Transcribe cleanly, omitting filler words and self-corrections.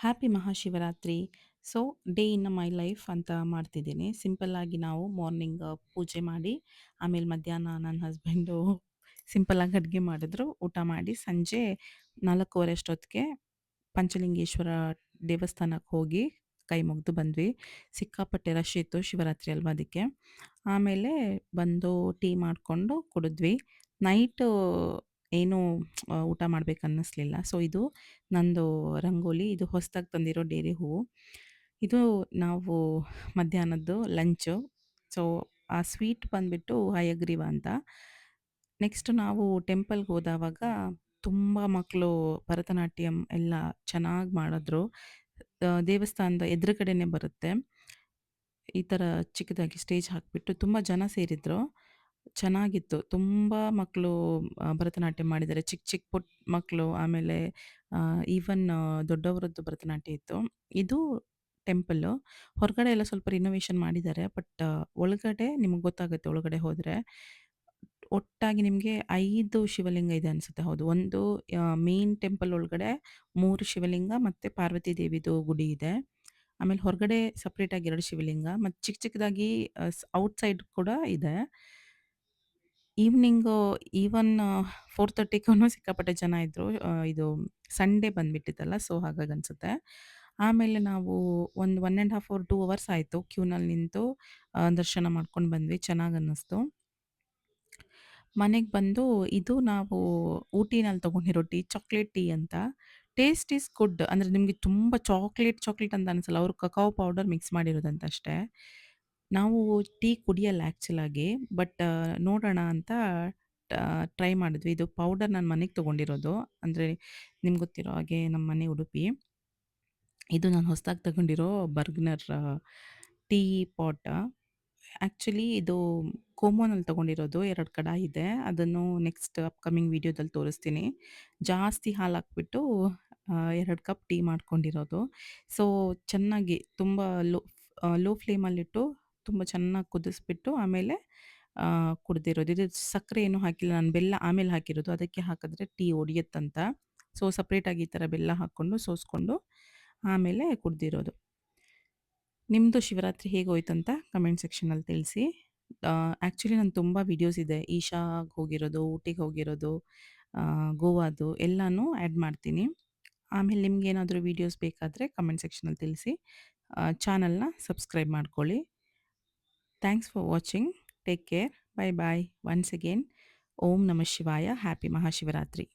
Happy Mahashivratri. So, day in my life ಅಂತ ಮಾಡ್ತಿದ್ದೀನಿ. Simple ಆಗಿ ನಾವು ಮಾರ್ನಿಂಗ್ ಪೂಜೆ ಮಾಡಿ, ಆಮೇಲೆ ಮಧ್ಯಾಹ್ನ ನನ್ನ ಹಸ್ಬೆಂಡು ಸಿಂಪಲ್ ಆಗಿ ಅಡುಗೆ ಮಾಡಿದ್ರು. ಊಟ ಮಾಡಿ ಸಂಜೆ 4:30 ಅಷ್ಟೊತ್ತಿಗೆ ಪಂಚಲಿಂಗೇಶ್ವರ ದೇವಸ್ಥಾನಕ್ಕೆ ಹೋಗಿ ಕೈ ಮುಗ್ದು ಬಂದ್ವಿ. ಸಿಕ್ಕಾಪಟ್ಟೆ ರಶ್ ಇತ್ತು, ಶಿವರಾತ್ರಿ ಅಲ್ವಾ ಅದಕ್ಕೆ. ಆಮೇಲೆ ಬಂದು ಟೀ ಮಾಡಿಕೊಂಡು ಕುಡಿದ್ವಿ. ನೈಟು ಏನೂ ಊಟ ಮಾಡ್ಬೇಕು ಅನ್ನಿಸ್ಲಿಲ್ಲ. ಸೊ, ಇದು ನಂದು ರಂಗೋಲಿ. ಇದು ಹೊಸದಾಗಿ ತಂದಿರೋ ಡೇರೆ ಹೂವು. ಇದು ನಾವು ಮಧ್ಯಾಹ್ನದ್ದು ಲಂಚು. ಸೊ, ಆ ಸ್ವೀಟ್ ಬಂದ್ಬಿಟ್ಟು ಹಯಗ್ರೀವ ಅಂತ. ನೆಕ್ಸ್ಟ್ ನಾವು ಟೆಂಪಲ್‌ಗೆ ಹೋದಾವಾಗ ತುಂಬ ಮಕ್ಕಳು ಭರತನಾಟ್ಯಂ ಎಲ್ಲ ಚೆನ್ನಾಗಿ ಮಾಡಿದ್ರು. ದೇವಸ್ಥಾನದ ಎದುರುಗಡೆನೇ ಬರುತ್ತೆ. ಈ ಥರ ಚಿಕ್ಕದಾಗಿ ಸ್ಟೇಜ್ ಹಾಕ್ಬಿಟ್ಟು ತುಂಬ ಜನ ಸೇರಿದ್ರು. ಚೆನ್ನಾಗಿತ್ತು. ತುಂಬ ಮಕ್ಕಳು ಭರತನಾಟ್ಯ ಮಾಡಿದ್ದಾರೆ. ಚಿಕ್ಕ ಚಿಕ್ಕ ಪುಟ್ಟ ಮಕ್ಕಳು, ಆಮೇಲೆ ಈವನ್ ದೊಡ್ಡವರದ್ದು ಭರತನಾಟ್ಯ ಇತ್ತು. ಇದು ಟೆಂಪಲ್ಲು. ಹೊರಗಡೆ ಎಲ್ಲ ಸ್ವಲ್ಪ ರಿನೋವೇಷನ್ ಮಾಡಿದ್ದಾರೆ. ಬಟ್ ಒಳಗಡೆ ನಿಮಗೆ ಗೊತ್ತಾಗುತ್ತೆ ಒಳಗಡೆ ಹೋದ್ರೆ. ಒಟ್ಟಾಗಿ ನಿಮಗೆ 5 ಶಿವಲಿಂಗ ಇದೆ ಅನ್ಸುತ್ತೆ. ಹೌದು. ಒಂದು ಮೇನ್ ಟೆಂಪಲ್ ಒಳಗಡೆ 3 ಶಿವಲಿಂಗ ಮತ್ತೆ ಪಾರ್ವತಿ ದೇವಿದು ಗುಡಿ ಇದೆ. ಆಮೇಲೆ ಹೊರಗಡೆ ಸಪ್ರೇಟಾಗಿ 2 ಶಿವಲಿಂಗ ಮತ್ತು ಚಿಕ್ಕ ಚಿಕ್ಕದಾಗಿ ಔಟ್‌ಸೈಡ್ ಕೂಡ ಇದೆ. ಈವ್ನಿಂಗು ಈವನ್ 4:30ಗೂ ಸಿಕ್ಕಾಪಟ್ಟೆ ಜನ ಇದ್ರು. ಇದು ಸಂಡೇ ಬಂದ್ಬಿಟ್ಟಿತ್ತಲ್ಲ, ಸೊ ಹಾಗಾಗಿ ಅನ್ಸುತ್ತೆ. ಆಮೇಲೆ ನಾವು ಒಂದು 1 ½ ಅವರ್ 2 ಅವರ್ಸ್ ಆಯಿತು ಕ್ಯೂನಲ್ಲಿ ನಿಂತು ದರ್ಶನ ಮಾಡ್ಕೊಂಡು ಬಂದ್ವಿ. ಚೆನ್ನಾಗಿ ಅನ್ನಿಸ್ತು. ಮನೆಗೆ ಬಂದು ಇದು ನಾವು ಊಟಿನಲ್ಲಿ ತಗೊಂಡಿರೋ ಟೀ, ಚಾಕ್ಲೇಟ್ ಟೀ ಅಂತ. Taste is good. ಅಂದ್ರೆ ನಿಮ್ಗೆ ತುಂಬ ಚಾಕ್ಲೇಟ್ ಅಂತ ಅನ್ಸಲ್ಲ. ಅವರು ಕಕಾೋ ಪೌಡರ್ ಮಿಕ್ಸ್ ಮಾಡಿರೋದಂತ ಅಷ್ಟೇ. ನಾವು ಟೀ ಕುಡಿಯಲ್ಲ ಆ್ಯಕ್ಚುಲಾಗಿ. ಬಟ್ ನೋಡೋಣ ಅಂತ ಟ್ರೈ ಮಾಡಿದ್ವಿ. ಇದು ಪೌಡರ್ ನಾನು ಮನೆಗೆ ತಗೊಂಡಿರೋದು. ಅಂದ್ರೆ ನಿಮ್ಗೆ ಗೊತ್ತಿರೋ ಹಾಗೆ ನಮ್ಮ ಮನೆ ಉಡುಪಿ. ಇದು ನಾನು ಹೊಸದಾಗಿ ತಗೊಂಡಿರೋ ಬರ್ಗ್ನರ್ ಟೀ ಪಾಟ್. ಆ್ಯಕ್ಚುಲಿ ಇದು ಕೋಮೋನಲ್ಲಿ ತಗೊಂಡಿರೋದು. 2 ಕಡಾಯಿ ಇದೆ. ಅದನ್ನು ನೆಕ್ಸ್ಟ್ ಅಪ್‌ಕಮಿಂಗ್ ವಿಡಿಯೋದಲ್ಲಿ ತೋರಿಸ್ತೀನಿ. ಜಾಸ್ತಿ ಹಾಲು ಹಾಕ್ಬಿಟ್ಟು 2 ಕಪ್ ಟೀ ಮಾಡ್ಕೊಂಡಿರೋದು. ಸೊ, ಚೆನ್ನಾಗಿ ತುಂಬ ಲೋ ಫ್ಲೇಮಲ್ಲಿಟ್ಟು ತುಂಬ ಚೆನ್ನಾಗಿ ಕುದಿಸ್ಬಿಟ್ಟು ಆಮೇಲೆ ಕುಡ್ದಿರೋದು. ಇದು ಸಕ್ಕರೆ ಏನೂ ಹಾಕಿಲ್ಲ. ನಾನು ಬೆಲ್ಲ ಆಮೇಲೆ ಹಾಕಿರೋದು. ಅದಕ್ಕೆ ಹಾಕಿದ್ರೆ ಟೀ ಒಡೆಯುತ್ತಂತ. ಸೊ, ಸಪ್ರೇಟಾಗಿ ಈ ಥರ ಬೆಲ್ಲ ಹಾಕ್ಕೊಂಡು ಸೋಸ್ಕೊಂಡು ಆಮೇಲೆ ಕುಡ್ದಿರೋದು. ನಿಮ್ಮದು ಶಿವರಾತ್ರಿ ಹೇಗೋಯ್ತಂತ ಕಮೆಂಟ್ ಸೆಕ್ಷನಲ್ಲಿ ತಿಳಿಸಿ. ಆ್ಯಕ್ಚುಲಿ ನಂದು ತುಂಬ ವಿಡಿಯೋಸ್ ಇದೆ. ಈಶಾಗೆ ಹೋಗಿರೋದು, ಊಟಿಗೆ ಹೋಗಿರೋದು, ಗೋವಾದು ಎಲ್ಲಾನು ಆ್ಯಡ್ ಮಾಡ್ತೀನಿ. ಆಮೇಲೆ ನಿಮ್ಗೇನಾದರೂ ವಿಡಿಯೋಸ್ ಬೇಕಾದರೆ ಕಮೆಂಟ್ ಸೆಕ್ಷನಲ್ಲಿ ತಿಳಿಸಿ. ಚಾನಲ್‌ನ ಸಬ್ಸ್ಕ್ರೈಬ್ ಮಾಡ್ಕೊಳ್ಳಿ. Thanks for watching. Take care. Bye bye. Once again ಓಂ ನಮಃ ಶಿವಾಯ. ಹ್ಯಾಪಿ ಮಹಾಶಿವರಾತ್ರಿ.